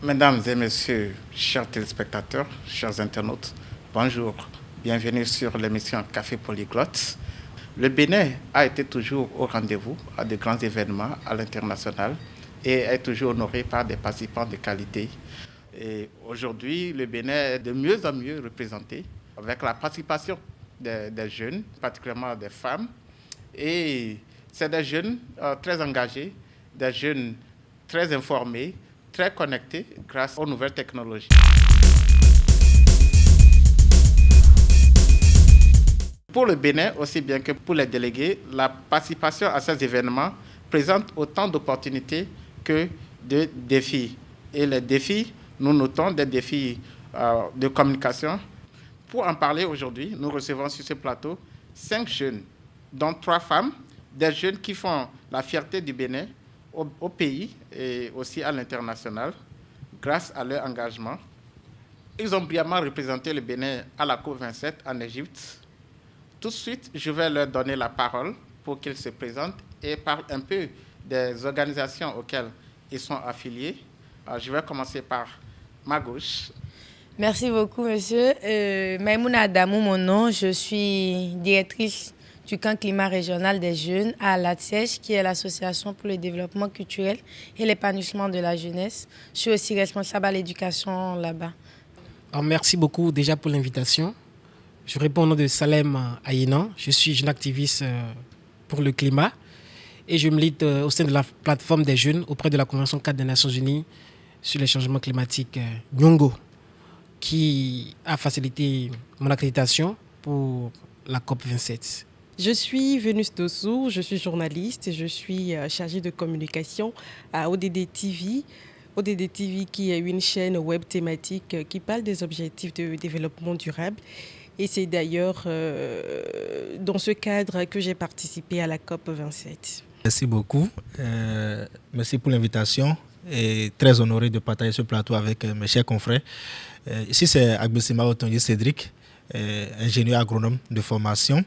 Mesdames et messieurs, chers téléspectateurs, chers internautes, bonjour. Bienvenue sur l'émission Café Polyglotte. Le Bénin a été toujours au rendez-vous à de grands événements à l'international et est toujours honoré par des participants de qualité. Et aujourd'hui, le Bénin est de mieux en mieux représenté avec la participation des jeunes, particulièrement des femmes. Et c'est des jeunes très engagés, des jeunes très informés, très connectés grâce aux nouvelles technologies. Pour le Bénin, aussi bien que pour les délégués, la participation à ces événements présente autant d'opportunités que de défis. Et les défis, nous notons des défis de communication. Pour en parler aujourd'hui, nous recevons sur ce plateau 5 jeunes, dont 3 femmes, des jeunes qui font la fierté du Bénin au pays et aussi à l'international grâce à leur engagement. Ils ont brillamment représenté le Bénin à la COP27 en Égypte. Tout de suite, je vais leur donner la parole pour qu'ils se présentent et parlent un peu des organisations auxquelles ils sont affiliés. Je vais commencer par ma gauche. Merci beaucoup, monsieur. Maïmouna Adamou, mon nom. Je suis directrice du camp climat régional des jeunes à l'ATSEJ, qui est l'Association pour le développement culturel et l'épanouissement de la jeunesse. Je suis aussi responsable à l'éducation là-bas. Alors, merci beaucoup déjà pour l'invitation. Je réponds au nom de Salem Ayinan. Je suis jeune activiste pour le climat et je milite au sein de la plateforme des jeunes auprès de la Convention 4 des Nations Unies sur les changements climatiques Nyongo, qui a facilité mon accréditation pour la COP27. Je suis Vénus Dossou, je suis journaliste et je suis chargée de communication à ODD TV. ODD TV qui est une chaîne web thématique qui parle des objectifs de développement durable. Et c'est d'ailleurs dans ce cadre que j'ai participé à la COP27. Merci beaucoup. Merci pour l'invitation et très honoré de partager ce plateau avec mes chers confrères. Ici, c'est Agbesima Otonji Cédric, ingénieur agronome de formation.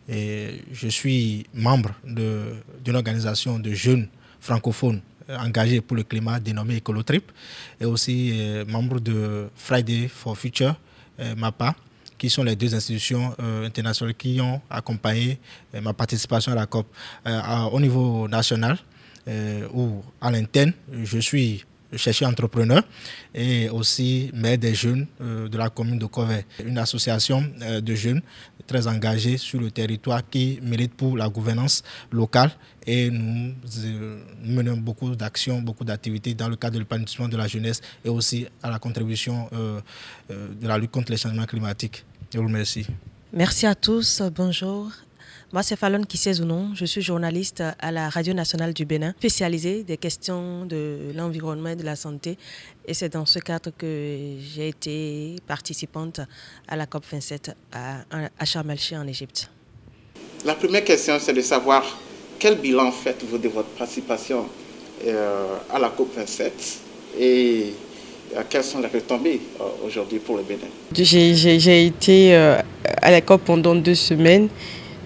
Et je suis membre d'une organisation de jeunes francophones engagés pour le climat dénommée Ecolotrip et aussi membre de Friday for Future, MAPA, qui sont les 2 institutions internationales qui ont accompagné ma participation à la COP. Au niveau national ou à l'interne, je suis chercheur entrepreneur et aussi maire des jeunes de la commune de Covey, une association de jeunes très engagés sur le territoire qui milite pour la gouvernance locale et nous menons beaucoup d'actions, beaucoup d'activités dans le cadre de l'épanouissement de la jeunesse et aussi à la contribution de la lutte contre les changements climatiques. Je vous remercie. Merci à tous, bonjour. Moi, c'est Fallon Kissé-Zounon. Je suis journaliste à la Radio nationale du Bénin, spécialisée des questions de l'environnement et de la santé. Et c'est dans ce cadre que j'ai été participante à la COP27 à Sharm el-Sheikh en Égypte. La première question, c'est de savoir quel bilan faites-vous de votre participation à la COP27 et quelles sont les retombées aujourd'hui pour le Bénin? J'ai été à la COP pendant 2 semaines.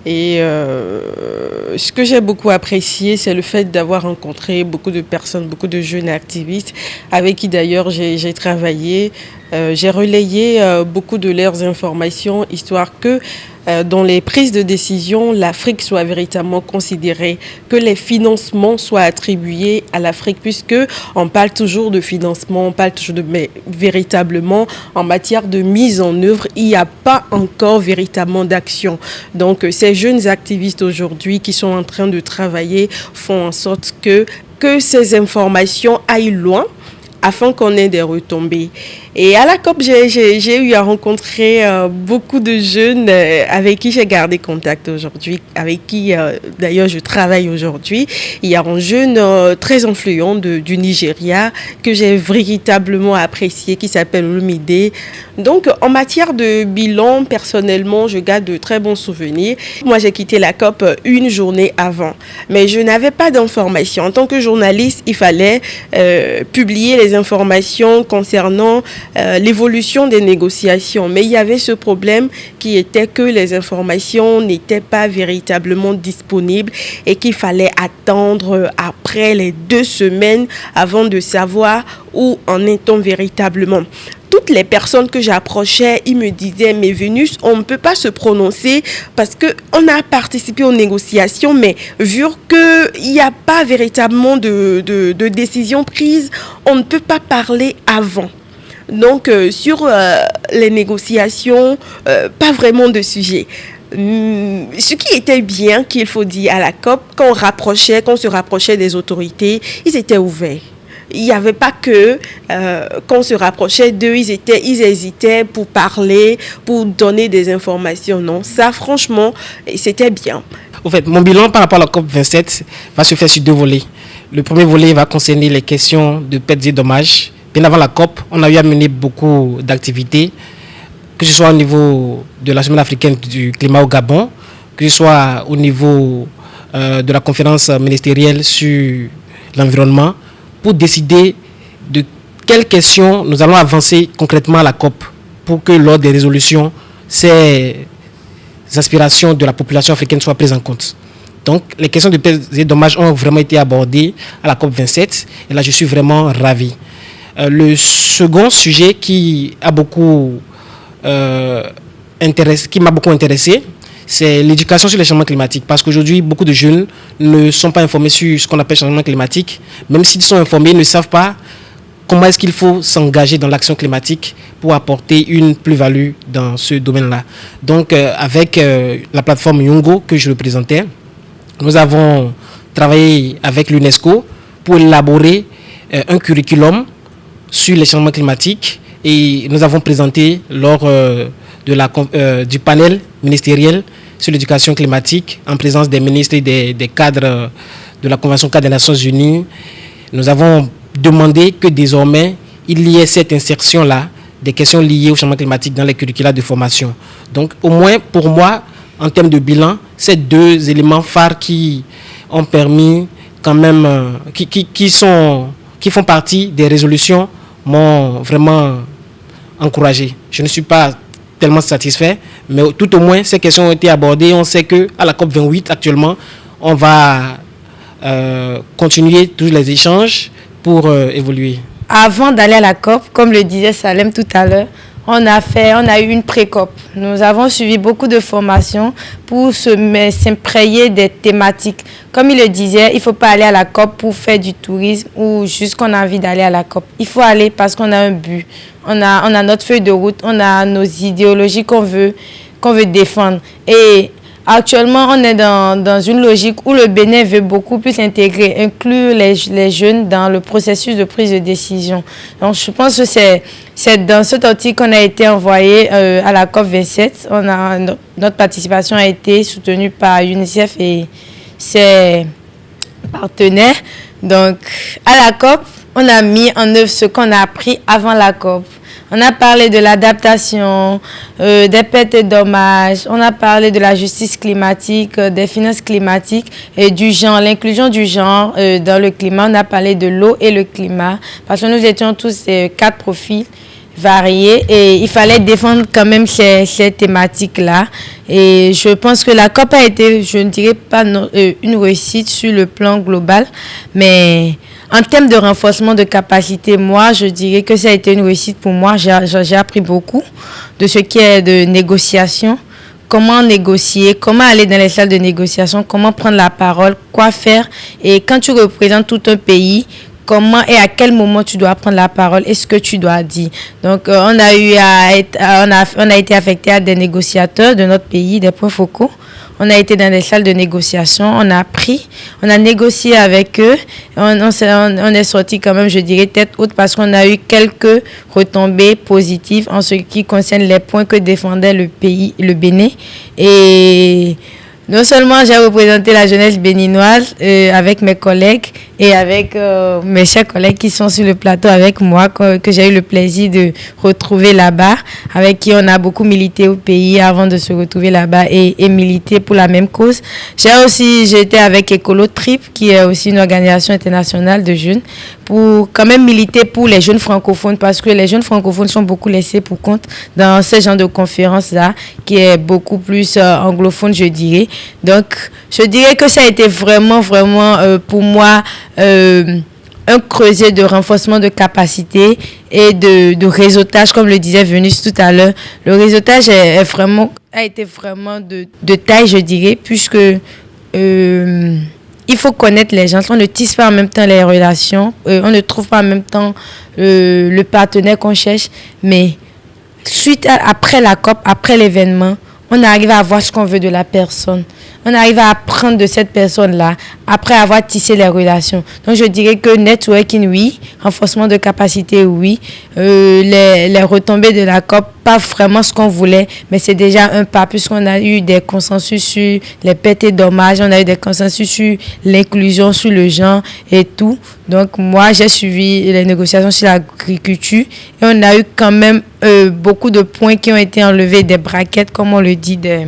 Et ce que j'ai beaucoup apprécié, c'est le fait d'avoir rencontré beaucoup de personnes, beaucoup de jeunes activistes avec qui d'ailleurs j'ai travaillé. J'ai relayé beaucoup de leurs informations, histoire que dans les prises de décision, l'Afrique soit véritablement considérée, que les financements soient attribués à l'Afrique, puisque on parle toujours de financement, on parle toujours mais véritablement en matière de mise en œuvre, il n'y a pas encore véritablement d'action. Donc ces jeunes activistes aujourd'hui qui sont en train de travailler font en sorte que ces informations aillent loin afin qu'on ait des retombées. Et à la COP, j'ai eu à rencontrer beaucoup de jeunes avec qui j'ai gardé contact aujourd'hui, avec qui d'ailleurs je travaille aujourd'hui. Il y a un jeune très influent du Nigeria que j'ai véritablement apprécié, qui s'appelle Olumide. Donc en matière de bilan, personnellement, je garde de très bons souvenirs. Moi, j'ai quitté la COP une journée avant, mais je n'avais pas d'informations. En tant que journaliste, il fallait publier les informations concernant l'évolution des négociations. Mais il y avait ce problème qui était que les informations n'étaient pas véritablement disponibles et qu'il fallait attendre après les 2 semaines avant de savoir où en est-on véritablement. Toutes les personnes que j'approchais, ils me disaient, mais Vénus, on ne peut pas se prononcer parce qu'on a participé aux négociations, mais vu qu'il n'y a pas véritablement de décision prise, on ne peut pas parler avant. Donc, sur les négociations, pas vraiment de sujet. Ce qui était bien, qu'il faut dire à la COP, quand on se rapprochait des autorités, ils étaient ouverts. Il n'y avait pas que quand on se rapprochait d'eux, ils hésitaient pour parler, pour donner des informations. Non, ça franchement, c'était bien. Au fait, mon bilan par rapport à la COP27 va se faire sur 2 volets. Le premier volet va concerner les questions de pertes et dommages. Bien avant la COP, on a eu à mener beaucoup d'activités, que ce soit au niveau de la Semaine africaine du climat au Gabon, que ce soit au niveau de la conférence ministérielle sur l'environnement, pour décider de quelles questions nous allons avancer concrètement à la COP pour que lors des résolutions, ces aspirations de la population africaine soient prises en compte. Donc, les questions de pertes et dommages ont vraiment été abordées à la COP 27 et là, je suis vraiment ravi. Le second sujet qui m'a beaucoup intéressé, c'est l'éducation sur les changements climatiques. Parce qu'aujourd'hui, beaucoup de jeunes ne sont pas informés sur ce qu'on appelle changement climatique. Même s'ils sont informés, ils ne savent pas comment est-ce qu'il faut s'engager dans l'action climatique pour apporter une plus-value dans ce domaine-là. Donc, avec la plateforme Yungo que je représentais, nous avons travaillé avec l'UNESCO pour élaborer un curriculum sur les changements climatiques et nous avons présenté lors du panel ministériel sur l'éducation climatique en présence des ministres et des cadres de la Convention cadre des Nations Unies. Nous avons demandé que désormais il y ait cette insertion-là des questions liées au changement climatique dans les curricula de formation. Donc au moins pour moi, en termes de bilan, ces 2 éléments phares qui ont permis quand même, qui font partie des résolutions m'ont vraiment encouragé. Je ne suis pas tellement satisfait, mais tout au moins ces questions ont été abordées. On sait qu'à la COP28 actuellement, on va continuer tous les échanges pour évoluer. Avant d'aller à la COP, comme le disait Salem tout à l'heure, on a eu une pré-COP. Nous avons suivi beaucoup de formations pour s'imprégner des thématiques. Comme il le disait, il ne faut pas aller à la COP pour faire du tourisme ou juste qu'on a envie d'aller à la COP. Il faut aller parce qu'on a un but. On a notre feuille de route, on a nos idéologies qu'on veut défendre. Et actuellement, on est dans une logique où le Bénin veut beaucoup plus inclure les jeunes dans le processus de prise de décision. Donc, je pense que c'est dans cet article qu'on a été envoyé à la COP27. Notre participation a été soutenue par UNICEF et ses partenaires. Donc, à la COP, on a mis en œuvre ce qu'on a appris avant la COP. On a parlé de l'adaptation, des pertes et dommages. On a parlé de la justice climatique, des finances climatiques et du genre, l'inclusion du genre dans le climat. On a parlé de l'eau et le climat parce que nous étions tous 4 profils variés et il fallait défendre quand même ces thématiques-là. Et je pense que la COP a été, je ne dirais pas une réussite sur le plan global, mais en termes de renforcement de capacité, moi, je dirais que ça a été une réussite pour moi. J'ai appris beaucoup de ce qui est de négociation, comment négocier, comment aller dans les salles de négociation, comment prendre la parole, quoi faire. Et quand tu représentes tout un pays, comment et à quel moment tu dois prendre la parole et ce que tu dois dire. Donc, on a été affecté à des négociateurs de notre pays, des points focaux. On a été dans des salles de négociation, on a appris, on a négocié avec eux. On est sorti quand même, je dirais, tête haute parce qu'on a eu quelques retombées positives en ce qui concerne les points que défendait le pays, le Bénin. Et non seulement j'ai représenté la jeunesse béninoise avec mes collègues et avec mes chers collègues qui sont sur le plateau avec moi, que j'ai eu le plaisir de retrouver là-bas, avec qui on a beaucoup milité au pays avant de se retrouver là-bas et militer pour la même cause. J'étais avec Écolo Trip, qui est aussi une organisation internationale de jeunes, pour quand même militer pour les jeunes francophones, parce que les jeunes francophones sont beaucoup laissés pour compte dans ce genre de conférence-là, qui est beaucoup plus anglophone, je dirais. Donc, je dirais que ça a été vraiment pour moi un creuset de renforcement de capacité et de réseautage, comme le disait Venus tout à l'heure. Le réseautage a été vraiment de taille, je dirais, puisque il faut connaître les gens. On ne tisse pas en même temps les relations, on ne trouve pas en même temps le partenaire qu'on cherche, mais après la COP, après l'événement, on arrive à voir ce qu'on veut de la personne. On arrive à apprendre de cette personne-là après avoir tissé les relations. Donc, je dirais que networking, oui. Renforcement de capacité, oui. Les retombées de la COP, pas vraiment ce qu'on voulait, mais c'est déjà un pas, puisqu'on a eu des consensus sur les pertes et dommages, on a eu des consensus sur l'inclusion, sur le genre et tout. Donc, moi, j'ai suivi les négociations sur l'agriculture et on a eu quand même beaucoup de points qui ont été enlevés, des braquettes, comme on le dit, des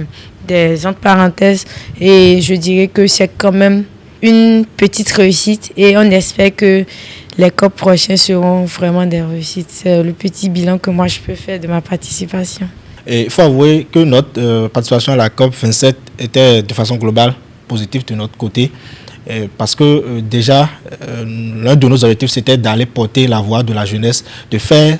entre parenthèses, et je dirais que c'est quand même une petite réussite et on espère que les COP prochains seront vraiment des réussites. C'est le petit bilan que moi je peux faire de ma participation. Et il faut avouer que notre participation à la COP 27 était de façon globale positive de notre côté, parce que déjà l'un de nos objectifs c'était d'aller porter la voix de la jeunesse, de faire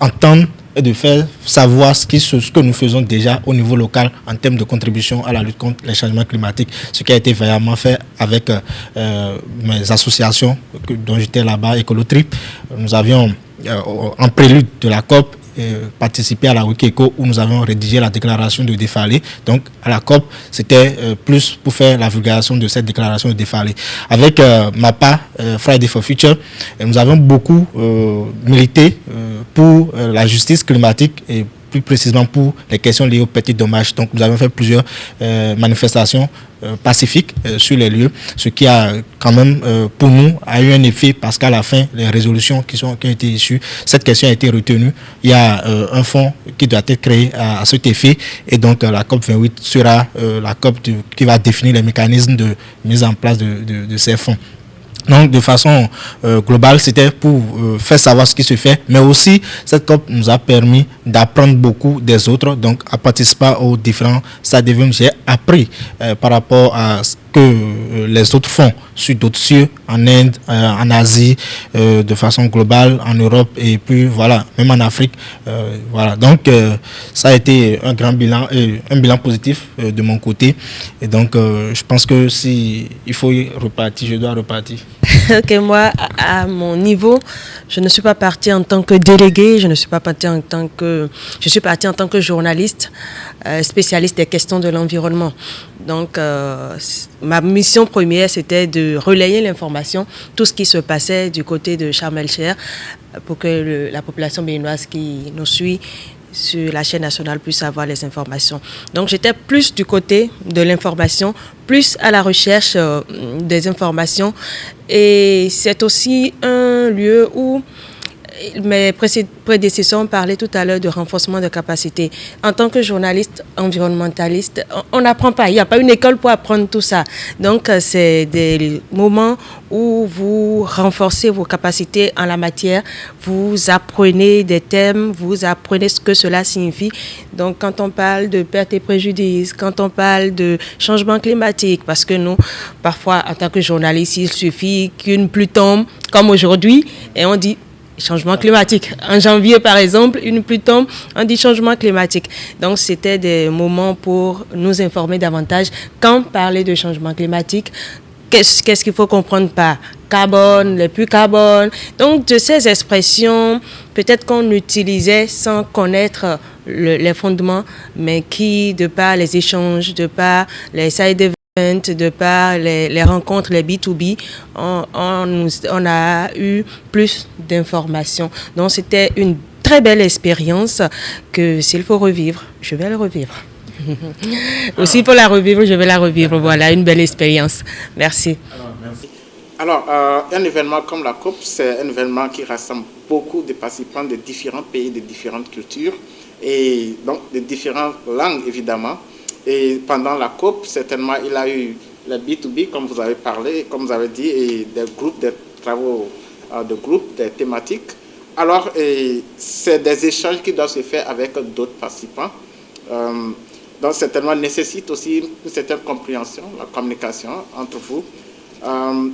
entendre et de faire savoir ce que nous faisons déjà au niveau local en termes de contribution à la lutte contre les changements climatiques, ce qui a été vaillamment fait avec mes associations dont j'étais là-bas, Écolotrip. Nous avions, en prélude de la COP, participé à la Wikieco où nous avons rédigé la déclaration de Défalé. Donc à la COP, c'était plus pour faire la vulgarisation de cette déclaration de Défalé. Avec MAPA, Friday for Future, nous avons beaucoup milité pour la justice climatique et plus précisément pour les questions liées aux petits dommages. Donc nous avons fait plusieurs manifestations pacifiques sur les lieux, ce qui a quand même pour nous a eu un effet, parce qu'à la fin les résolutions qui ont été issues, cette question a été retenue. Il y a un fonds qui doit être créé à cet effet, et donc la COP 28 sera la COP qui va définir les mécanismes de mise en place de ces fonds. Donc, de façon globale, c'était pour faire savoir ce qui se fait, mais aussi, cette COP nous a permis d'apprendre beaucoup des autres. Donc, à participer aux différents stades d'événements, j'ai appris par rapport à ce que les autres font sur d'autres cieux, en Inde, en Asie, de façon globale, en Europe, et puis voilà, même en Afrique. Voilà. Donc, ça a été un grand bilan, un bilan positif de mon côté. Et donc, je pense que si il faut y repartir, je dois repartir. Ok, moi, à mon niveau, je ne suis pas partie en tant que déléguée, je suis partie en tant que journaliste, spécialiste des questions de l'environnement. Donc, ma mission première, c'était de relayer l'information, tout ce qui se passait du côté de Sharm el-Sheikh, pour que la population béninoise qui nous suit sur la chaîne nationale puisse avoir les informations. Donc, j'étais plus du côté de l'information, plus à la recherche des informations. Et c'est aussi un lieu où mes prédécesseurs ont parlé tout à l'heure de renforcement de capacité. En tant que journaliste environnementaliste, on n'apprend pas. Il n'y a pas une école pour apprendre tout ça. Donc, c'est des moments où vous renforcez vos capacités en la matière. Vous apprenez des thèmes, vous apprenez ce que cela signifie. Donc, quand on parle de pertes et préjudices, quand on parle de changement climatique, parce que nous, parfois, en tant que journaliste, il suffit qu'une pluie tombe, comme aujourd'hui, et on dit changement climatique. En janvier, par exemple, une pluie tombe, on dit changement climatique. Donc, c'était des moments pour nous informer davantage. Quand parler de changement climatique, qu'est-ce qu'il faut comprendre par carbone, les puits carbone. Donc, de ces expressions, peut-être qu'on utilisait sans connaître les fondements, mais qui, de par les échanges, de par les side events, de par les rencontres, les B2B, on a eu plus d'informations. Donc, c'était une très belle expérience que s'il faut revivre, je vais le revivre. Aussi, pour la revivre, je vais la revivre. Voilà, une belle expérience. Merci. Alors, un événement comme la COP, c'est un événement qui rassemble beaucoup de participants de différents pays, de différentes cultures et donc de différentes langues, évidemment. Et pendant la COP, certainement, il y a eu la B2B, comme vous avez parlé, comme vous avez dit, et des groupes de travaux de groupes, des thématiques. Alors, c'est des échanges qui doivent se faire avec d'autres participants. Donc, certainement, nécessite aussi une certaine compréhension, la communication entre vous.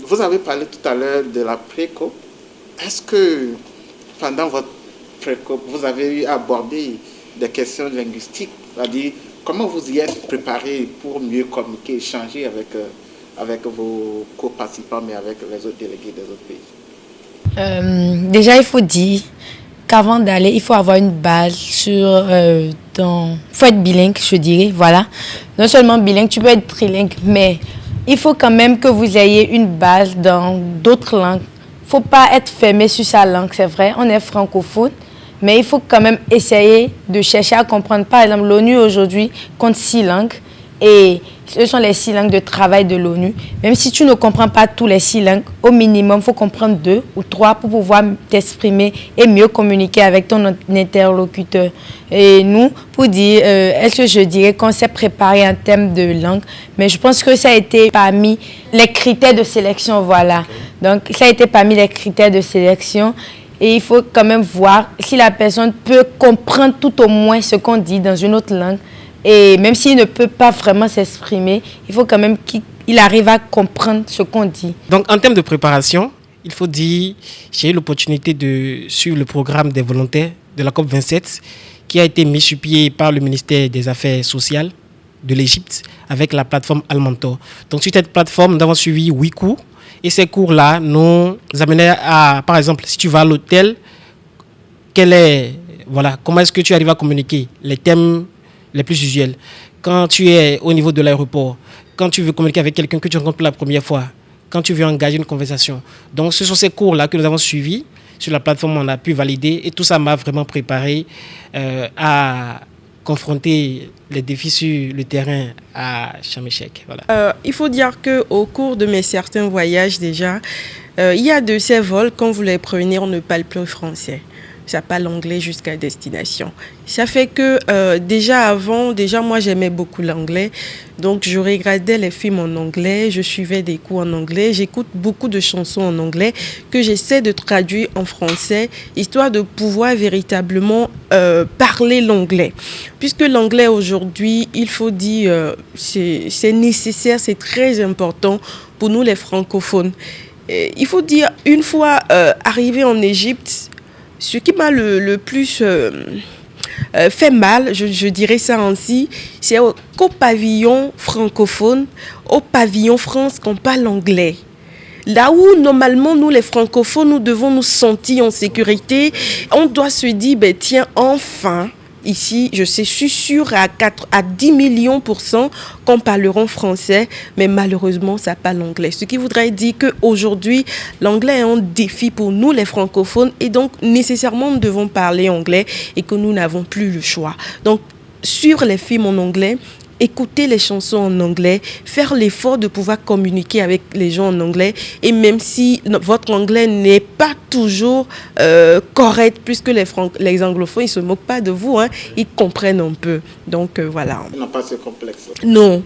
Vous avez parlé tout à l'heure de la pré-COP. Est-ce que pendant votre pré-COP, vous avez eu à aborder des questions linguistiques, c'est-à-dire comment vous y êtes préparé pour mieux communiquer, échanger avec vos co-participants, mais avec les autres délégués des autres pays? Déjà, il faut dire qu'avant d'aller, il faut avoir une base sur... il faut être bilingue, je dirais, voilà. Non seulement bilingue, tu peux être trilingue, mais il faut quand même que vous ayez une base dans d'autres langues. Il ne faut pas être fermé sur sa langue, c'est vrai, on est francophone, mais il faut quand même essayer de chercher à comprendre. Par exemple, l'ONU aujourd'hui compte 6 langues et ce sont les 6 langues de travail de l'ONU. Même si tu ne comprends pas tous les 6 langues, au minimum, il faut comprendre 2 ou 3 pour pouvoir t'exprimer et mieux communiquer avec ton interlocuteur. Et nous, pour dire, est-ce que je dirais qu'on s'est préparé en termes de langue, mais je pense que ça a été parmi les critères de sélection, voilà. Donc, ça a été parmi les critères de sélection. Et il faut quand même voir si la personne peut comprendre tout au moins ce qu'on dit dans une autre langue. Et même s'il ne peut pas vraiment s'exprimer, il faut quand même qu'il arrive à comprendre ce qu'on dit. Donc, en termes de préparation, il faut dire, j'ai eu l'opportunité de suivre le programme des volontaires de la COP27 qui a été mis sur pied par le ministère des Affaires sociales de l'Égypte avec la plateforme Almentor. Donc, sur cette plateforme, nous avons suivi 8 cours. Et ces cours-là nous amenaient à, par exemple, si tu vas à l'hôtel, comment est-ce que tu arrives à communiquer les thèmes les plus usuels. Quand tu es au niveau de l'aéroport, quand tu veux communiquer avec quelqu'un que tu rencontres pour la première fois, quand tu veux engager une conversation. Donc, ce sont ces cours-là que nous avons suivis sur la plateforme, on a pu valider et tout ça m'a vraiment préparé à confronter les défis sur le terrain à Sharm el-Sheikh. Voilà. Il faut dire qu'au cours de mes certains voyages déjà, il y a de ces vols, quand vous les prenez, on ne parle plus français. Ça parle anglais jusqu'à destination. Ça fait que déjà moi j'aimais beaucoup l'anglais. Donc je regardais les films en anglais, je suivais des cours en anglais, j'écoute beaucoup de chansons en anglais que j'essaie de traduire en français, histoire de pouvoir véritablement parler l'anglais. Puisque l'anglais aujourd'hui, il faut dire, c'est nécessaire, c'est très important pour nous les francophones. Et il faut dire, une fois arrivé en Égypte, ce qui m'a le plus fait mal, je dirais ça ainsi, c'est qu'au pavillon francophone, au pavillon France, qu'on parle anglais. Là où, normalement, nous, les francophones, nous devons nous sentir en sécurité, on doit se dire, tiens, enfin, ici, je suis sûre à 10 millions % qu'on parleront français, mais malheureusement, ça parle anglais. Ce qui voudrait dire qu'aujourd'hui, l'anglais est un défi pour nous, les francophones, et donc, nécessairement, nous devons parler anglais et que nous n'avons plus le choix. Donc, sur les films en anglais, écouter les chansons en anglais, faire l'effort de pouvoir communiquer avec les gens en anglais, et même si votre anglais n'est pas toujours correct, puisque les anglophones, ils ne se moquent pas de vous, hein, ils comprennent un peu. Donc voilà. Ils n'ont pas ce complexe. Non,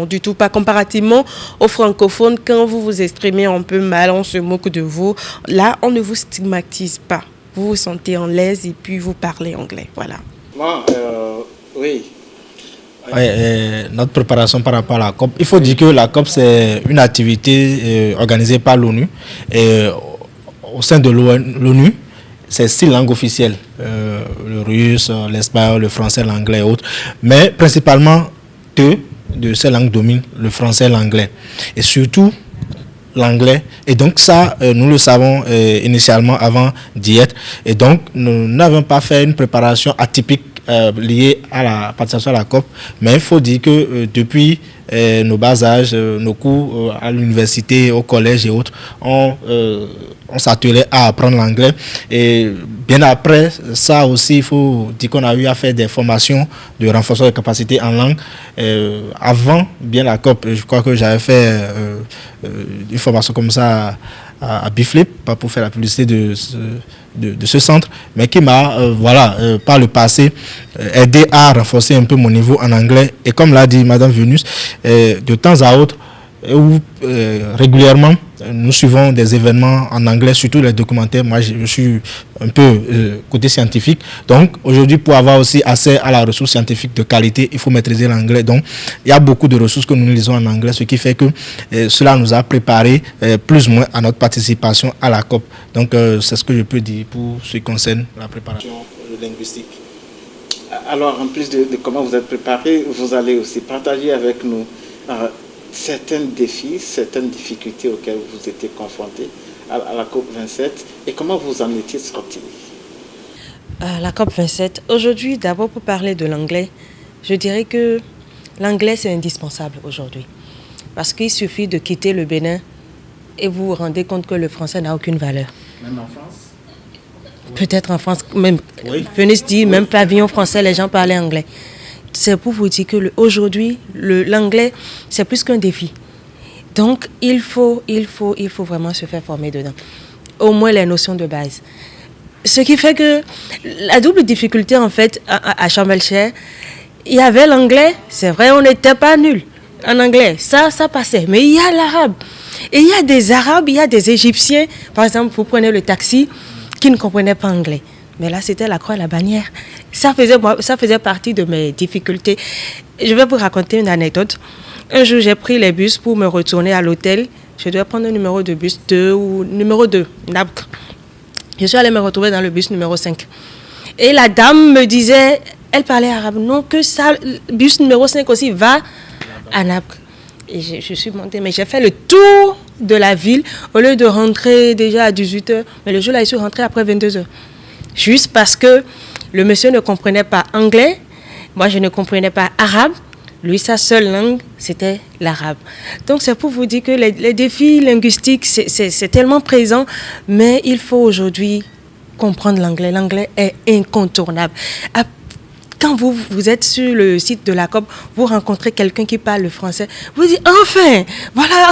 du tout pas. Comparativement aux francophones, quand vous vous exprimez un peu mal, on se moque de vous. Là, on ne vous stigmatise pas. Vous vous sentez en l'aise et puis vous parlez anglais. Voilà. Moi, oui. Notre préparation par rapport à la COP. Il faut dire que la COP, c'est une activité organisée par l'ONU. Et au sein de l'ONU, c'est 6 langues officielles. Le russe, l'espagnol, le français, l'anglais et autres. Mais principalement, 2 de ces langues dominent, le français et l'anglais. Et surtout, l'anglais. Et donc ça, nous le savons initialement avant d'y être. Et donc, nous n'avons pas fait une préparation atypique liée à la participation à la COP. Mais il faut dire que depuis nos bas âges, nos cours à l'université, au collège et autres, on s'attelait à apprendre l'anglais. Et bien après ça aussi, il faut dire qu'on a eu à faire des formations de renforcement des capacités en langue. Avant bien la COP, je crois que j'avais fait une formation comme ça à Biflip, pas pour faire la publicité de ce centre, mais qui m'a, par le passé, aidé à renforcer un peu mon niveau en anglais. Et comme l'a dit Madame Venus, de temps à autre, régulièrement, nous suivons des événements en anglais, surtout les documentaires. Moi, je suis un peu côté scientifique. Donc, aujourd'hui, pour avoir aussi accès à la ressource scientifique de qualité, il faut maîtriser l'anglais. Donc, il y a beaucoup de ressources que nous lisons en anglais, ce qui fait que cela nous a préparé plus ou moins à notre participation à la COP. Donc, c'est ce que je peux dire pour ce qui concerne la préparation linguistique. Alors, en plus de comment vous êtes préparé, vous allez aussi partager avec nous certains défis, certaines difficultés auxquelles vous étiez confrontés à la COP27 et comment vous en étiez sortis. La COP27, aujourd'hui, d'abord pour parler de l'anglais, je dirais que l'anglais c'est indispensable aujourd'hui. Parce qu'il suffit de quitter le Bénin et vous vous rendez compte que le français n'a aucune valeur. Même en France? Peut-être en France, même Venise dit, même pavillon français, les gens parlaient anglais. C'est pour vous dire que aujourd'hui, l'anglais, c'est plus qu'un défi. Donc, il faut vraiment se faire former dedans. Au moins les notions de base. Ce qui fait que la double difficulté, en fait, à Champ-Belcher, il y avait l'anglais, c'est vrai, on n'était pas nuls en anglais, ça passait. Mais il y a l'arabe. Et il y a des Arabes, il y a des Égyptiens. Par exemple, vous prenez le taxi, qui ne comprenaient pas anglais. Mais là, c'était la croix et la bannière. Ça faisait partie de mes difficultés. Je vais vous raconter une anecdote. Un jour, j'ai pris les bus pour me retourner à l'hôtel. Je devais prendre le numéro de bus 2 ou numéro 2, Naples. Je suis allée me retrouver dans le bus numéro 5. Et la dame me disait, elle parlait arabe, non, que ça, le bus numéro 5 aussi va à Naples. Et je suis montée, mais j'ai fait le tour de la ville au lieu de rentrer déjà à 18h. Mais le jour-là, je suis rentrée après 22h. Juste parce que le monsieur ne comprenait pas anglais, moi je ne comprenais pas arabe. Lui, sa seule langue, c'était l'arabe. Donc c'est pour vous dire que les défis linguistiques, c'est tellement présent, mais il faut aujourd'hui comprendre l'anglais. L'anglais est incontournable. Quand vous êtes sur le site de la COP, vous rencontrez quelqu'un qui parle le français, vous dites, enfin, voilà,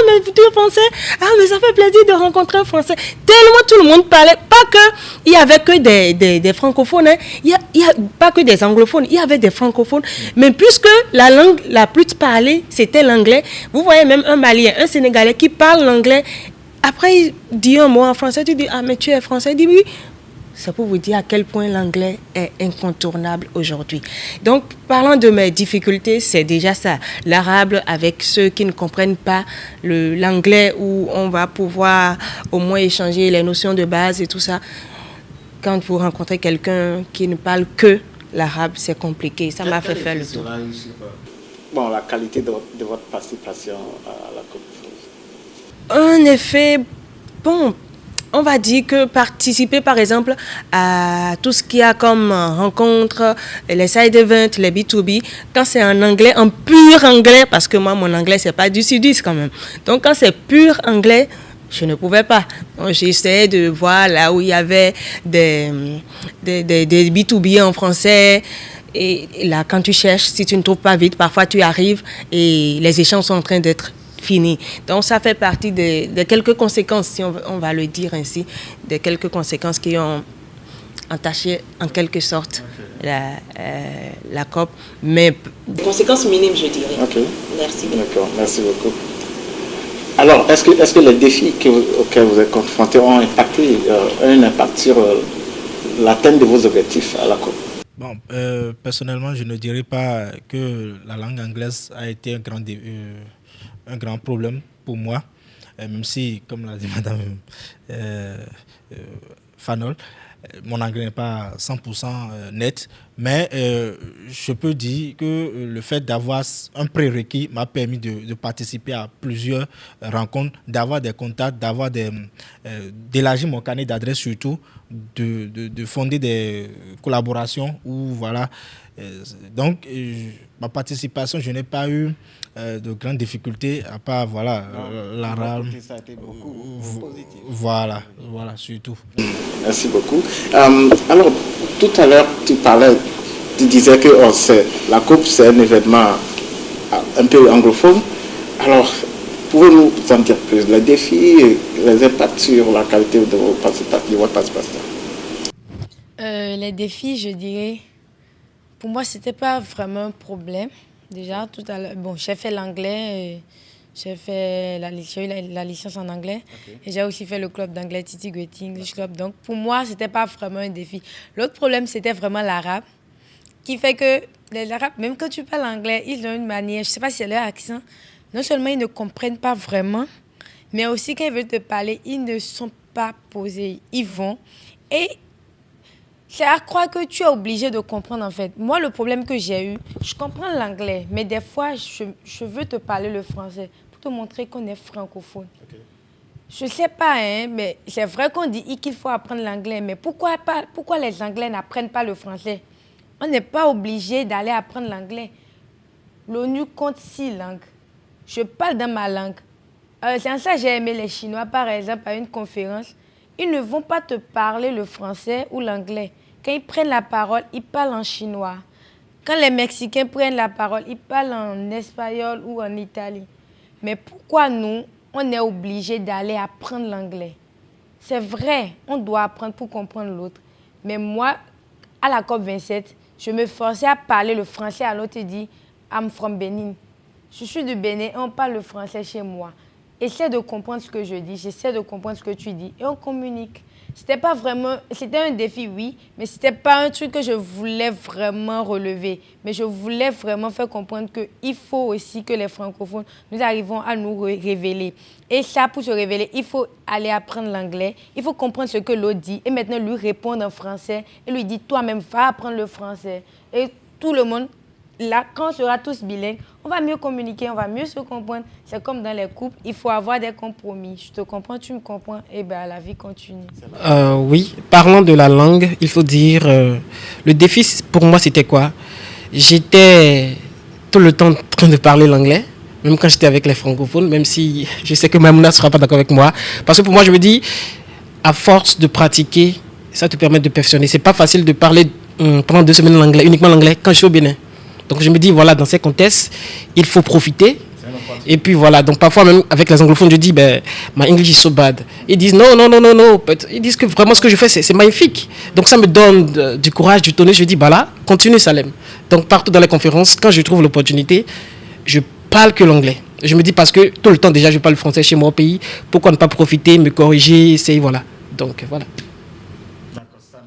mais tu es français, mais ça fait plaisir de rencontrer un français. Tellement tout le monde parlait, pas que, il y avait que des francophones, hein. Il y a pas que des anglophones, il y avait des francophones, mais puisque la langue la plus parlée, c'était l'anglais, vous voyez même un Malien, un Sénégalais qui parle l'anglais, après il dit un mot en français, tu dis, mais tu es français, il dit oui. C'est pour vous dire à quel point l'anglais est incontournable aujourd'hui. Donc, parlant de mes difficultés, c'est déjà ça. L'arabe avec ceux qui ne comprennent pas l'anglais, où on va pouvoir au moins échanger les notions de base et tout ça. Quand vous rencontrez quelqu'un qui ne parle que l'arabe, c'est compliqué. Ça m'a fait faire le tour. Bon, la qualité de votre participation à la COP. Un effet, bon, on va dire que participer, par exemple, à tout ce qu'il y a comme rencontres, les side events, les B2B, quand c'est en anglais, en pur anglais, parce que moi, mon anglais, c'est pas du sudiste quand même. Donc, quand c'est pur anglais, je ne pouvais pas. Donc, j'essayais de voir là où il y avait des B2B en français. Et là, quand tu cherches, si tu ne trouves pas vite, parfois tu arrives et les échanges sont en train d'être fini. Donc ça fait partie de quelques conséquences, si on va le dire ainsi, de quelques conséquences qui ont entaché en quelque sorte la COP, mais conséquences minimes, je dirais. Ok. Merci. D'accord, merci beaucoup. Alors, est-ce que les défis auxquels vous êtes confrontés ont un impact sur l'atteinte de vos objectifs à la COP? Bon, personnellement, je ne dirais pas que la langue anglaise a été un grand problème pour moi, même si, comme l'a dit Madame Fanol, mon anglais n'est pas 100% net, mais je peux dire que le fait d'avoir un prérequis m'a permis de participer à plusieurs rencontres, d'avoir des contacts, d'élargir mon carnet d'adresses surtout, de fonder des collaborations où voilà. Donc, ma participation, je n'ai pas eu de grandes difficultés, à part voilà, l'arabe. Ça a été beaucoup positif. Voilà, surtout. Merci beaucoup. Alors, tout à l'heure, tu disais que la COP, c'est un événement un peu anglophone. Alors, pouvez-vous en dire plus? Les défis, les impacts sur la qualité de votre participation? Les défis, je dirais, pour moi, c'était pas vraiment un problème. Déjà, tout à l'heure, bon, j'ai fait l'anglais, J'ai eu la licence en anglais. Ok. Et j'ai aussi fait le club d'anglais Titi Guetti English Club. Donc, pour moi, ce n'était pas vraiment un défi. L'autre problème, c'était vraiment l'arabe, qui fait que les Arabes, même quand tu parles anglais, ils ont une manière, je ne sais pas si c'est leur accent, non seulement ils ne comprennent pas vraiment, mais aussi quand ils veulent te parler, ils ne sont pas posés. Ils vont. Et c'est à croire que tu es obligé de comprendre, en fait. Moi, le problème que j'ai eu, je comprends l'anglais, mais des fois, je veux te parler le français pour te montrer qu'on est francophone. Ok. Je ne sais pas, hein, mais c'est vrai qu'on dit qu'il faut apprendre l'anglais, mais pourquoi les Anglais n'apprennent pas le français? On n'est pas obligé d'aller apprendre l'anglais. L'ONU compte 6 langues. Je parle dans ma langue. C'est en ça que j'ai aimé les Chinois, par exemple, à une conférence. Ils ne vont pas te parler le français ou l'anglais. Quand ils prennent la parole, ils parlent en chinois. Quand les Mexicains prennent la parole, ils parlent en espagnol ou en italien. Mais pourquoi nous, on est obligé d'aller apprendre l'anglais? C'est vrai, on doit apprendre pour comprendre l'autre. Mais moi, à la COP27, je me forçais à parler le français à l'autre et dire « I'm from Benin ». Je suis du Bénin et on parle le français chez moi. Essaie de comprendre ce que je dis, j'essaie de comprendre ce que tu dis et on communique. C'était un défi, oui, mais c'était pas un truc que je voulais vraiment relever. Mais je voulais vraiment faire comprendre qu'il faut aussi que les francophones, nous arrivons à nous révéler. Et ça, pour se révéler, il faut aller apprendre l'anglais, il faut comprendre ce que l'autre dit et maintenant lui répondre en français et lui dire toi-même, va apprendre le français. Et tout le monde, là, quand on sera tous bilingues, on va mieux communiquer, on va mieux se comprendre. C'est comme dans les couples, il faut avoir des compromis. Je te comprends, tu me comprends, et bien la vie continue. Oui, parlant de la langue, il faut dire, le défi pour moi c'était quoi? J'étais tout le temps en train de parler l'anglais, même quand j'étais avec les francophones, même si je sais que Maimouna ne sera pas d'accord avec moi. Parce que pour moi, je me dis, à force de pratiquer, ça te permet de perfectionner. C'est pas facile de parler pendant 2 semaines l'anglais, uniquement l'anglais, quand je suis au Bénin. Donc je me dis, voilà, dans ces contextes, il faut profiter. Et puis voilà, donc parfois même avec les anglophones, je dis, ben, my English is so bad. Ils disent, non. Ils disent que vraiment ce que je fais, c'est magnifique. Donc ça me donne du courage, du tonnerre. Je dis, bah là, continue Salem. Donc partout dans les conférences, quand je trouve l'opportunité, je parle que l'anglais. Je me dis, parce que tout le temps déjà, je parle français chez moi au pays, pourquoi ne pas profiter, me corriger, essayer, voilà. Donc voilà. D'accord, ça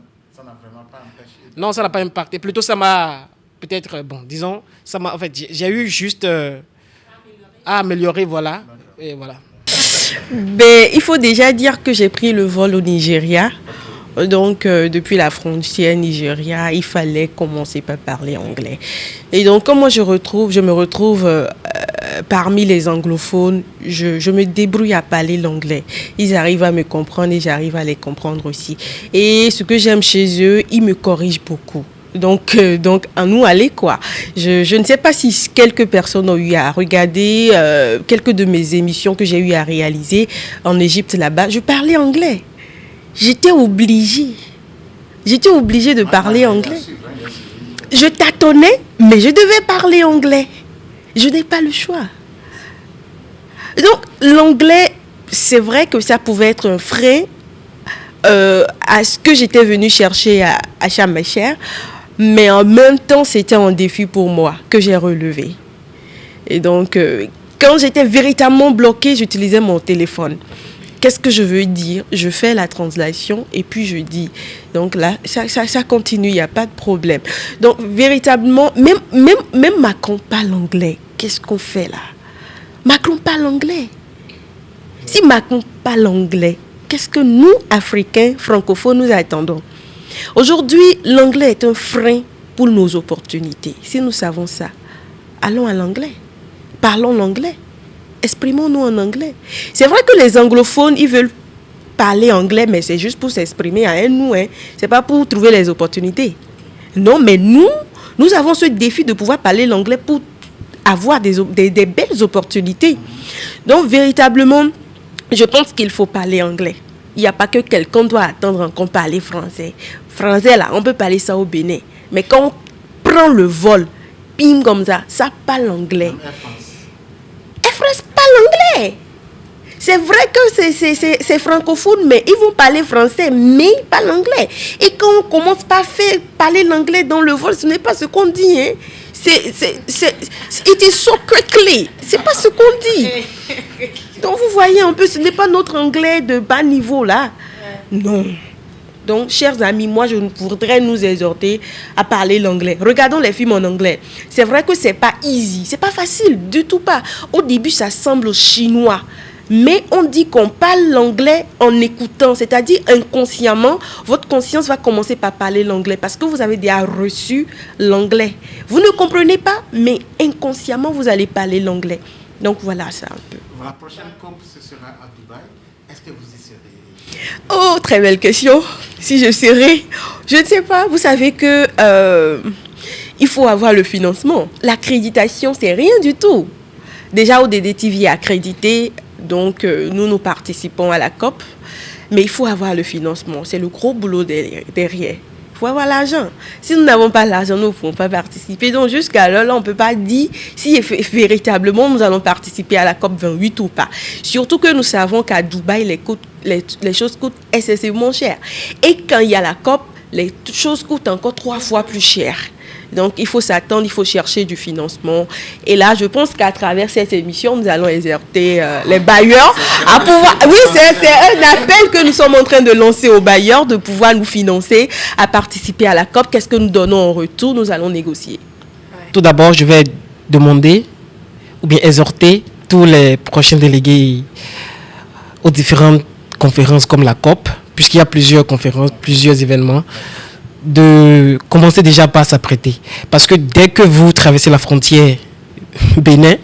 n'a vraiment pas empêché. Non, ça n'a pas impacté. Plutôt, ça m'a... Peut-être, bon, disons, ça m'a, en fait, j'ai eu juste à améliorer, voilà. Et voilà. Ben, il faut déjà dire que j'ai pris le vol au Nigeria. Donc, depuis la frontière Nigeria, il fallait commencer par parler anglais. Et donc, comme moi, je me retrouve parmi les anglophones, je me débrouille à parler l'anglais. Ils arrivent à me comprendre et j'arrive à les comprendre aussi. Et ce que j'aime chez eux, ils me corrigent beaucoup. Donc, à nous aller, quoi. Je ne sais pas si quelques personnes ont eu à regarder quelques de mes émissions que j'ai eu à réaliser en Égypte, là-bas. Je parlais anglais. J'étais obligée de parler anglais. Je tâtonnais, mais je devais parler anglais. Je n'ai pas le choix. Donc, l'anglais, c'est vrai que ça pouvait être un frein à ce que j'étais venue chercher à Sharm el-Sheikh. Mais en même temps, c'était un défi pour moi que j'ai relevé. Et donc, quand j'étais véritablement bloquée, j'utilisais mon téléphone. Qu'est-ce que je veux dire? Je fais la translation et puis je dis. Donc là, ça continue, il n'y a pas de problème. Donc, véritablement, même Macron parle anglais. Qu'est-ce qu'on fait là? Macron parle anglais. Si Macron parle anglais, qu'est-ce que nous, Africains, francophones, nous attendons? Aujourd'hui, l'anglais est un frein pour nos opportunités. Si nous savons ça, allons à l'anglais. Parlons l'anglais. Exprimons-nous en anglais. C'est vrai que les anglophones, ils veulent parler anglais, mais c'est juste pour s'exprimer à nous. C'est pas pour trouver les opportunités. Non, mais nous avons ce défi de pouvoir parler l'anglais pour avoir des belles opportunités. Donc, véritablement, je pense qu'il faut parler anglais. Il n'y a pas que quelqu'un doit attendre qu'on parle français. Français, là, on peut parler ça au Bénin. Mais quand on prend le vol, pim comme ça parle anglais. Air France parle anglais. C'est vrai que c'est francophone, mais ils vont parler français, mais ils parlent anglais. Et quand on commence par parler l'anglais dans le vol, ce n'est pas ce qu'on dit. It is so quickly. C'est pas ce qu'on dit. Donc vous voyez un peu, ce n'est pas notre anglais de bas niveau là. Non. Donc, chers amis, moi, je voudrais nous exhorter à parler l'anglais. Regardons les films en anglais. C'est vrai que c'est pas easy, c'est pas facile, du tout pas. Au début, ça semble chinois. Mais on dit qu'on parle l'anglais en écoutant, c'est-à-dire inconsciemment, votre conscience va commencer par parler l'anglais parce que vous avez déjà reçu l'anglais. Vous ne comprenez pas, mais inconsciemment, vous allez parler l'anglais. Donc voilà, ça un peu. La prochaine COP, ce sera à Dubaï. Est-ce que vous y serez? Oh, très belle question. Si je serais, je ne sais pas. Vous savez que il faut avoir le financement. L'accréditation, c'est rien du tout. Déjà, ODD TV est accrédité, donc nous participons à la COP. Mais il faut avoir le financement. C'est le gros boulot derrière. Il faut avoir l'argent. Si nous n'avons pas l'argent, nous ne pouvons pas participer. Donc jusqu'à là, on ne peut pas dire si véritablement nous allons participer à la COP 28 ou pas. Surtout que nous savons qu'à Dubaï, les choses coûtent excessivement cher. Et quand il y a la COP, les choses coûtent encore 3 fois plus cher. Donc, il faut s'attendre, il faut chercher du financement. Et là, je pense qu'à travers cette émission, nous allons exercer les bailleurs à pouvoir... Oui, c'est un appel que nous sommes en train de lancer aux bailleurs de pouvoir nous financer à participer à la COP. Qu'est-ce que nous donnons en retour? Nous allons négocier. Tout d'abord, je vais demander ou bien exhorter tous les prochains délégués aux différentes conférences comme la COP, puisqu'il y a plusieurs conférences, plusieurs événements, de commencer déjà par s'apprêter. Parce que dès que vous traversez la frontière Bénin,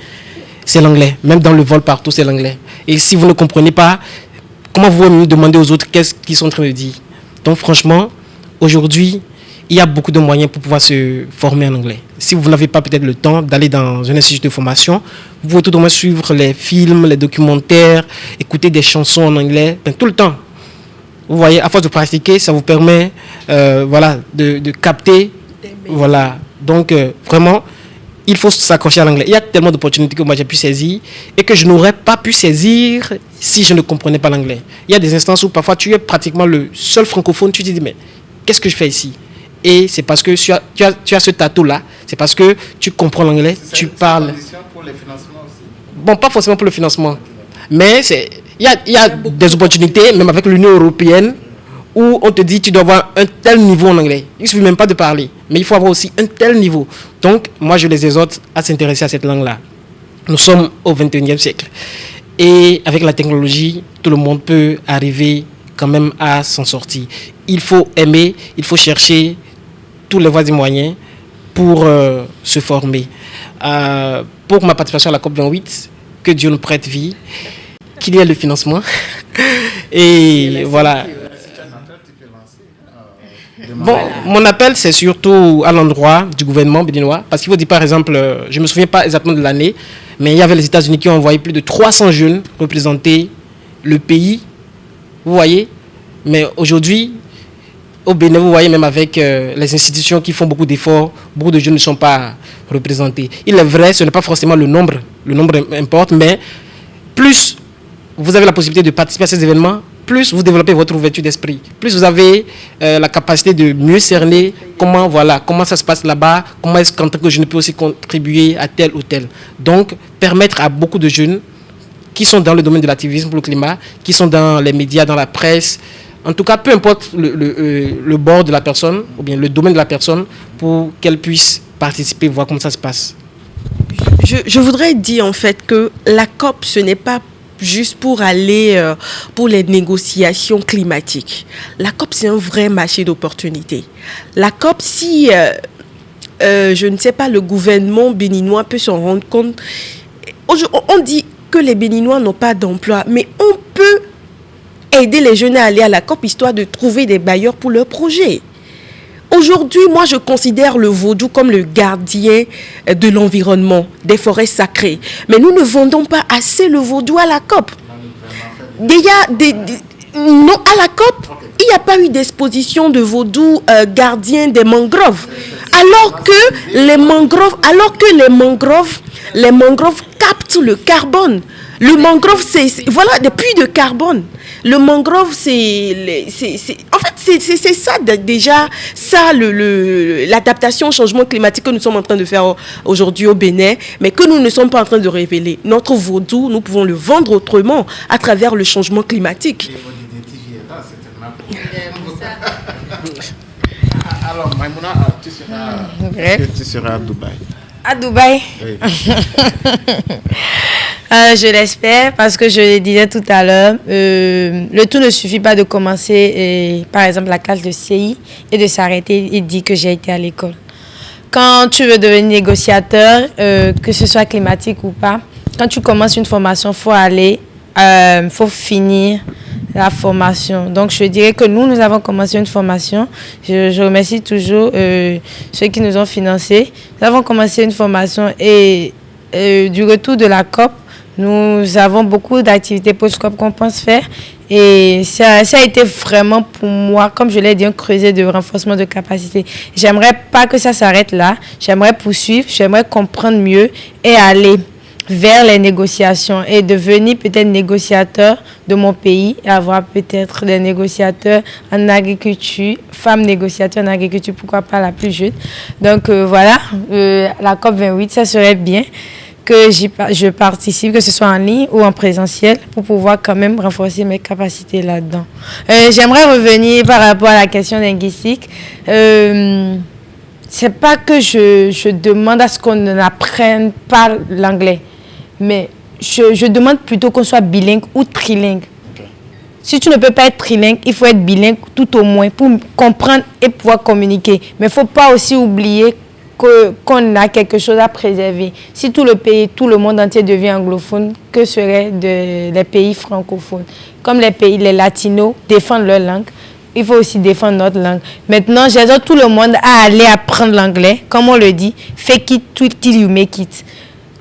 c'est l'anglais. Même dans le vol partout, c'est l'anglais. Et si vous ne comprenez pas, comment vous demandez aux autres qu'est-ce qu'ils sont en train de dire? Donc franchement, aujourd'hui, il y a beaucoup de moyens pour pouvoir se former en anglais. Si vous n'avez pas peut-être le temps d'aller dans un institut de formation, vous pouvez tout au moins suivre les films, les documentaires, écouter des chansons en anglais, tout le temps. Vous voyez, à force de pratiquer, ça vous permet de capter. Voilà. Donc, vraiment, il faut s'accrocher à l'anglais. Il y a tellement d'opportunités que moi j'ai pu saisir et que je n'aurais pas pu saisir si je ne comprenais pas l'anglais. Il y a des instances où parfois tu es pratiquement le seul francophone, tu te dis, mais qu'est-ce que je fais ici? Et c'est parce que tu as ce tatou-là, c'est parce que tu comprends l'anglais, tu parles. C'est pour les financements aussi. Bon, pas forcément pour le financement, mais il y a des opportunités, même avec l'Union européenne, où on te dit tu dois avoir un tel niveau en anglais. Il ne suffit même pas de parler, mais il faut avoir aussi un tel niveau. Donc, moi, je les exhorte à s'intéresser à cette langue-là. Nous sommes au XXIe siècle. Et avec la technologie, tout le monde peut arriver quand même à s'en sortir. Il faut aimer, il faut chercher tous les voies et moyens pour se former. Pour ma participation à la COP28, que Dieu nous prête vie, qu'il y ait le financement. Et voilà. Bon, mon appel, c'est surtout à l'endroit du gouvernement béninois. Parce qu'il faut dire, par exemple, je ne me souviens pas exactement de l'année, mais il y avait les États-Unis qui ont envoyé plus de 300 jeunes représenter le pays. Vous voyez? Mais aujourd'hui, au Bénin, vous voyez, même avec les institutions qui font beaucoup d'efforts, beaucoup de jeunes ne sont pas représentés. Il est vrai, ce n'est pas forcément le nombre importe, mais plus vous avez la possibilité de participer à ces événements, plus vous développez votre ouverture d'esprit, plus vous avez la capacité de mieux cerner comment ça se passe là-bas, comment est-ce qu'en tant que jeune peux aussi contribuer à tel ou tel. Donc, permettre à beaucoup de jeunes qui sont dans le domaine de l'activisme pour le climat, qui sont dans les médias, dans la presse, en tout cas, peu importe le bord de la personne, ou bien le domaine de la personne, pour qu'elle puisse participer, voir comment ça se passe. Je voudrais dire en fait que la COP, ce n'est pas juste pour aller pour les négociations climatiques. La COP, c'est un vrai marché d'opportunités. La COP, si, je ne sais pas, le gouvernement béninois peut s'en rendre compte. On dit que les Béninois n'ont pas d'emploi, mais on peut aider les jeunes à aller à la COP histoire de trouver des bailleurs pour leurs projets. Aujourd'hui, moi, je considère le vaudou comme le gardien de l'environnement, des forêts sacrées. Mais nous ne vendons pas assez le vaudou à la COP. Non, à la COP, il n'y a pas eu d'exposition de vaudou gardien des mangroves. Alors que les mangroves captent le carbone. Le mangrove, c'est voilà, des puits de carbone. Le mangrove, en fait, c'est ça déjà, ça, l'adaptation au changement climatique que nous sommes en train de faire aujourd'hui au Bénin, mais que nous ne sommes pas en train de révéler. Notre vaudou, nous pouvons le vendre autrement à travers le changement climatique. Alors, Maïmouna, tu seras à Dubaï. À Dubaï? Oui. Je l'espère parce que je le disais tout à l'heure, le tout ne suffit pas de commencer, par exemple, la classe de CI et de s'arrêter et dire que j'ai été à l'école. Quand tu veux devenir négociateur, que ce soit climatique ou pas, quand tu commences une formation, il faut finir la formation. Donc, je dirais que nous avons commencé une formation. Je remercie toujours ceux qui nous ont financés. Nous avons commencé une formation et du retour de la COP, nous avons beaucoup d'activités post-COP qu'on pense faire. Et ça a été vraiment pour moi, comme je l'ai dit, un creuset de renforcement de capacité. J'aimerais pas que ça s'arrête là. J'aimerais poursuivre, j'aimerais comprendre mieux et aller vers les négociations et devenir peut-être négociateur de mon pays et avoir peut-être des négociateurs en agriculture, femmes négociateurs en agriculture, pourquoi pas la plus jeune. Donc voilà, la COP28, ça serait bien que je participe, que ce soit en ligne ou en présentiel, pour pouvoir quand même renforcer mes capacités là-dedans. J'aimerais revenir par rapport à la question linguistique. C'est pas que je demande à ce qu'on n'apprenne pas l'anglais, mais je demande plutôt qu'on soit bilingue ou trilingue. Okay. Si tu ne peux pas être trilingue, il faut être bilingue tout au moins pour comprendre et pouvoir communiquer. Mais il ne faut pas aussi oublier qu'on a quelque chose à préserver. Si tout le monde entier devient anglophone, que seraient les pays francophones? Comme les latinos défendent leur langue, il faut aussi défendre notre langue. Maintenant, j'aide tout le monde à aller apprendre l'anglais. Comme on le dit, fake it till you make it.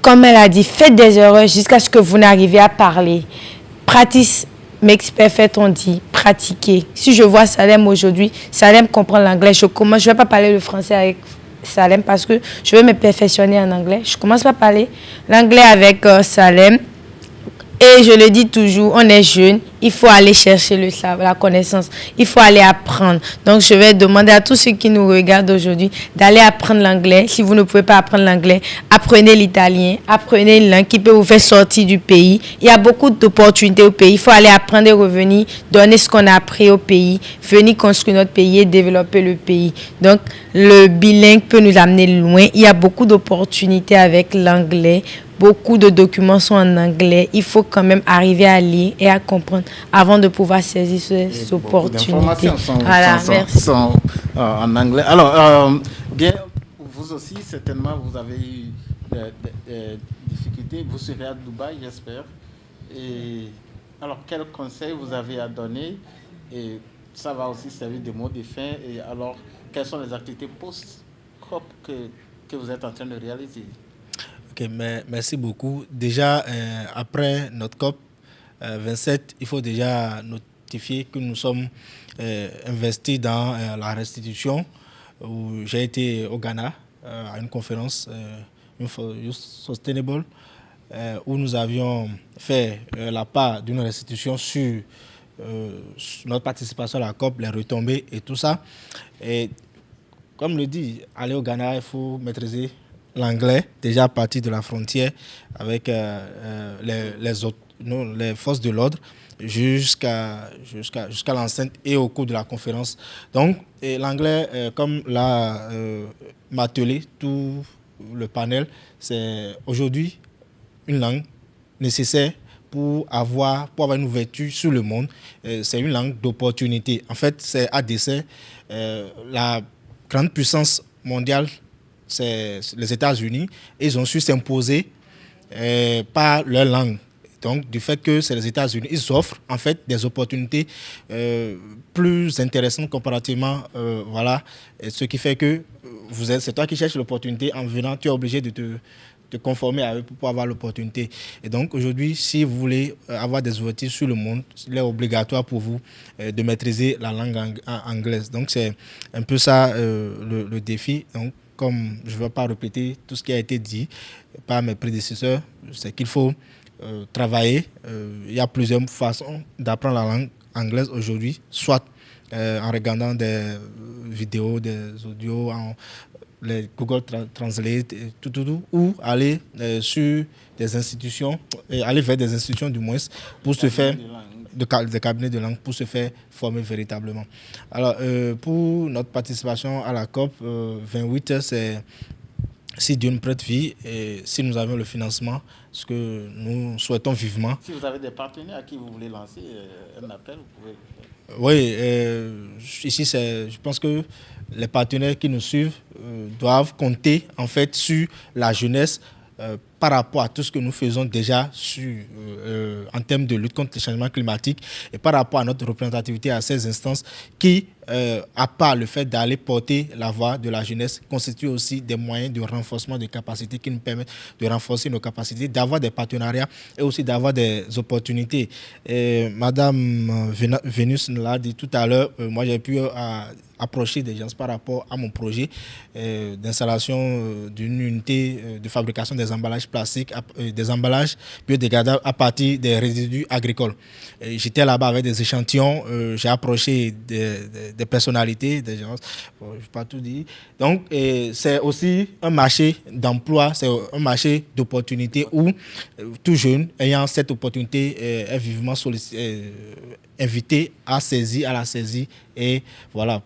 Comme elle a dit, faites des erreurs jusqu'à ce que vous n'arriviez à parler. Practice makes perfect, on dit. Pratiquer. Si je vois Salem aujourd'hui, Salem comprend l'anglais. Je ne vais pas parler le français avec Salem parce que je veux me perfectionner en anglais. Je commence par parler l'anglais avec Salem. Et je le dis toujours, on est jeune, il faut aller chercher la connaissance, il faut aller apprendre. Donc, je vais demander à tous ceux qui nous regardent aujourd'hui d'aller apprendre l'anglais. Si vous ne pouvez pas apprendre l'anglais, apprenez l'italien, apprenez une langue qui peut vous faire sortir du pays. Il y a beaucoup d'opportunités au pays. Il faut aller apprendre et revenir, donner ce qu'on a appris au pays, venir construire notre pays et développer le pays. Donc, le bilingue peut nous amener loin. Il y a beaucoup d'opportunités avec l'anglais. Beaucoup de documents sont en anglais. Il faut quand même arriver à lire et à comprendre avant de pouvoir saisir ces opportunités. Les informations sont en anglais. Alors, bien, vous aussi, certainement, vous avez eu des difficultés. Vous serez à Dubaï, j'espère. Et alors, quels conseils vous avez à donner? Et ça va aussi servir de mot de fin. Et alors, quelles sont les activités post-COP que vous êtes en train de réaliser? Ok, merci beaucoup. Déjà, après notre COP 27, il faut déjà notifier que nous sommes investis dans la restitution. Où j'ai été au Ghana à une conférence Youth Sustainable où nous avions fait la part d'une restitution sur notre participation à la COP, les retombées et tout ça. Et comme le dit, aller au Ghana, il faut maîtriser l'anglais, déjà à partir de la frontière avec les forces de l'ordre jusqu'à l'enceinte et au cours de la conférence. Donc, l'anglais, comme l'a martelé tout le panel, c'est aujourd'hui une langue nécessaire pour avoir une ouverture sur le monde. C'est une langue d'opportunité. En fait, c'est à dessein la grande puissance mondiale, c'est les États-Unis. Ils ont su s'imposer par leur langue. Donc, du fait que c'est les États-Unis, ils offrent en fait des opportunités plus intéressantes comparativement. Voilà. Et ce qui fait que c'est toi qui cherches l'opportunité. En venant, tu es obligé de te conformer à eux pour pouvoir avoir l'opportunité. Et donc, aujourd'hui, si vous voulez avoir des ouvertures sur le monde, il est obligatoire pour vous de maîtriser la langue anglaise. Donc, c'est un peu ça le défi. Donc, comme je ne vais pas répéter tout ce qui a été dit par mes prédécesseurs, c'est qu'il faut travailler. Il y a plusieurs façons d'apprendre la langue anglaise aujourd'hui, soit en regardant des vidéos, des audios, les Google Translate, ou aller sur des institutions, aller vers des institutions du moins, pour se faire des cabinets de langue, pour se faire former véritablement. Alors, pour notre participation à la COP 28, c'est si Dieu nous prête vie et si nous avons le financement, ce que nous souhaitons vivement. Si vous avez des partenaires à qui vous voulez lancer un appel, vous pouvez... Oui, ici, je pense que les partenaires qui nous suivent doivent compter en fait sur la jeunesse par rapport à tout ce que nous faisons déjà en termes de lutte contre le changement climatique et par rapport à notre représentativité à ces instances qui, à part le fait d'aller porter la voix de la jeunesse, constituent aussi des moyens de renforcement de capacités qui nous permettent de renforcer nos capacités, d'avoir des partenariats et aussi d'avoir des opportunités. Et Madame Vénus l'a dit tout à l'heure, moi j'ai pu approcher des gens par rapport à mon projet d'installation d'une unité de fabrication des emballages plastiques, des emballages biodégradables à partir des résidus agricoles. J'étais là-bas avec des échantillons, j'ai approché des personnalités, des gens, bon, je ne vais pas tout dire. Donc, c'est aussi un marché d'emploi, c'est un marché d'opportunités où tout jeune ayant cette opportunité est vivement invité à la saisir. Et voilà,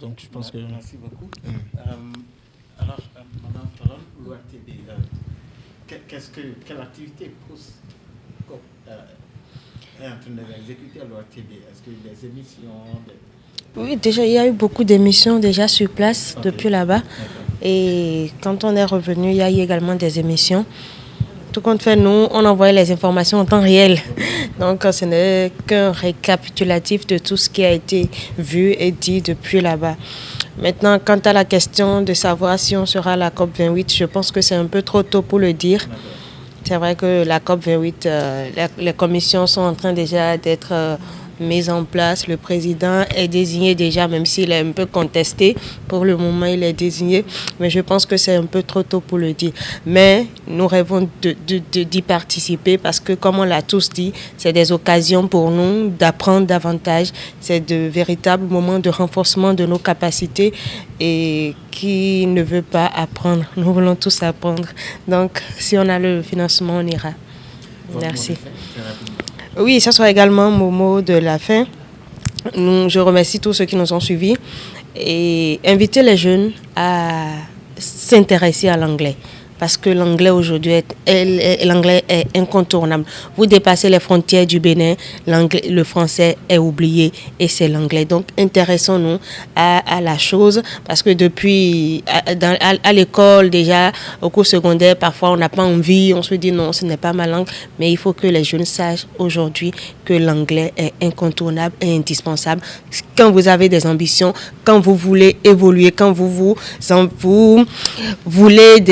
donc je pense que... Merci beaucoup. Alors, Mme Falon, l'ORTB, quelle activité est en train d'exécuter à l'ORTB? Est-ce que des émissions... Oui, déjà, il y a eu beaucoup d'émissions déjà sur place depuis là-bas. Et quand on est revenu, il y a eu également des émissions. Tout compte fait, nous, on envoyait les informations en temps réel. Donc, ce n'est qu'un récapitulatif de tout ce qui a été vu et dit depuis là-bas. Maintenant, quant à la question de savoir si on sera à la COP 28, je pense que c'est un peu trop tôt pour le dire. C'est vrai que la COP 28, les commissions sont en train déjà d'être mise en place. Le président est désigné déjà, même s'il est un peu contesté. Pour le moment, il est désigné. Mais je pense que c'est un peu trop tôt pour le dire. Mais nous rêvons d'y participer parce que, comme on l'a tous dit, c'est des occasions pour nous d'apprendre davantage. C'est de véritables moments de renforcement de nos capacités. Et qui ne veut pas apprendre? Nous voulons tous apprendre. Donc, si on a le financement, on ira. Merci. Oui, ça sera également mon mot de la fin. Je remercie tous ceux qui nous ont suivis et inviter les jeunes à s'intéresser à l'anglais. Parce que l'anglais aujourd'hui, l'anglais est incontournable. Vous dépassez les frontières du Bénin, le français est oublié et c'est l'anglais. Donc intéressons-nous à la chose parce que depuis, à l'école déjà, au cours secondaire, parfois on n'a pas envie, on se dit non, ce n'est pas ma langue. Mais il faut que les jeunes sachent aujourd'hui que l'anglais est incontournable et indispensable. Quand vous avez des ambitions, quand vous voulez évoluer, quand vous voulez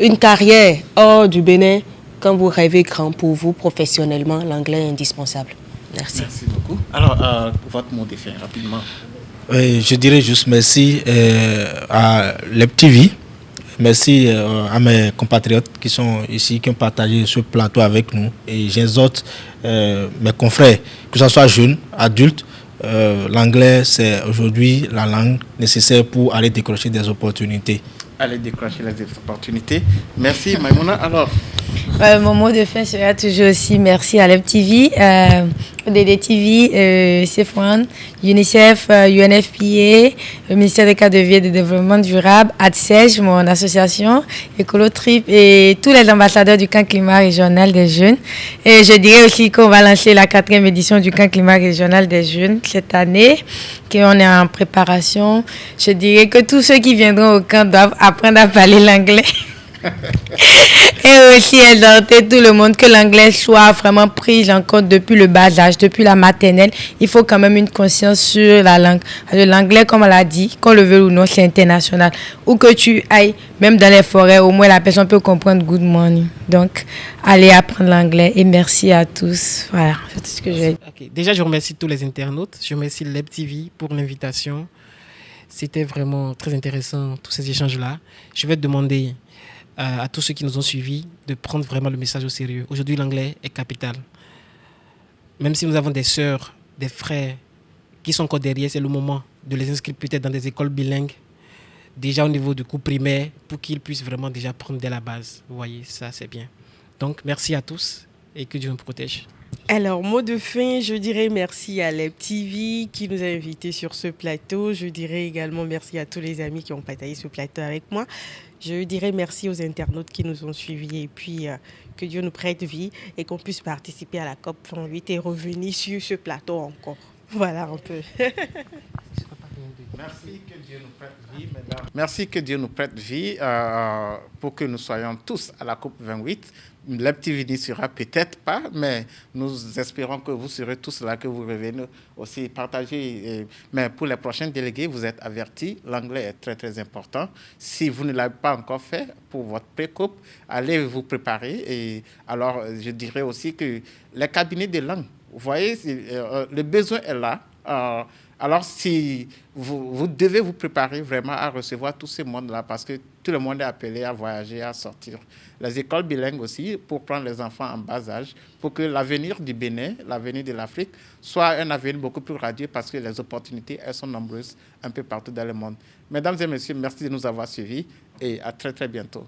une carrière hors du Bénin, quand vous rêvez grand pour vous professionnellement, l'anglais est indispensable. Merci. Merci beaucoup. Alors, votre mot de fin, rapidement. Je dirais juste merci à l'EPTV. Merci à mes compatriotes qui sont ici, qui ont partagé ce plateau avec nous. Et j'exhorte mes confrères, que ce soit jeunes, adultes, l'anglais, c'est aujourd'hui la langue nécessaire pour aller décrocher des opportunités. Aller décrocher les opportunités. Merci, Maïmouna. Alors, mon mot de fin sera toujours aussi merci à l'EPTV, ODD TV, CEF1, UNICEF, UNFPA, le ministère des cadres de vie et du développement durable, ADSEJ, mon association, Écolotrip et tous les ambassadeurs du camp climat régional des jeunes. Et je dirais aussi qu'on va lancer la 4e édition du camp climat régional des jeunes cette année, qu'on est en préparation. Je dirais que tous ceux qui viendront au camp doivent apprendre à parler l'anglais. Et aussi exhorter tout le monde que l'anglais soit vraiment pris en compte depuis le bas âge, depuis la maternelle. Il faut quand même une conscience sur la langue. L'anglais, comme on l'a dit, qu'on le veuille ou non, c'est international. Où que tu ailles, même dans les forêts, au moins la personne peut comprendre good morning. Donc, allez apprendre l'anglais et merci à tous. Voilà, c'est tout ce que je vais dire. Okay. Déjà, je remercie tous les internautes. Je remercie l'EPTV pour l'invitation. C'était vraiment très intéressant, tous ces échanges-là. Je vais te demander à tous ceux qui nous ont suivis de prendre vraiment le message au sérieux. Aujourd'hui, l'anglais est capital. Même si nous avons des sœurs, des frères qui sont encore derrière, c'est le moment de les inscrire peut-être dans des écoles bilingues, déjà au niveau du cours primaire, pour qu'ils puissent vraiment déjà prendre dès la base. Vous voyez, ça c'est bien. Donc, merci à tous et que Dieu nous protège. Alors, mot de fin, je dirais merci à Leb TV qui nous a invités sur ce plateau. Je dirais également merci à tous les amis qui ont partagé ce plateau avec moi. Je dirais merci aux internautes qui nous ont suivis et puis que Dieu nous prête vie et qu'on puisse participer à la COP28 et revenir sur ce plateau encore. Voilà un peu. Merci, que Dieu nous prête vie, mesdames. Merci, que Dieu nous prête vie pour que nous soyons tous à la COP28. Leb TV n'y sera peut-être pas, mais nous espérons que vous serez tous là, que vous revenez aussi partager. Mais pour les prochains délégués, vous êtes avertis, l'anglais est très très important. Si vous ne l'avez pas encore fait pour votre pré-COP, allez vous préparer. Et alors, je dirais aussi que les cabinets de langue, vous voyez, le besoin est là. Alors, si vous devez vous préparer vraiment à recevoir tous ces mondes-là, parce que tout le monde est appelé à voyager, à sortir. Les écoles bilingues aussi, pour prendre les enfants en bas âge, pour que l'avenir du Bénin, l'avenir de l'Afrique, soit un avenir beaucoup plus radieux, parce que les opportunités, elles sont nombreuses un peu partout dans le monde. Mesdames et messieurs, merci de nous avoir suivis et à très, très bientôt.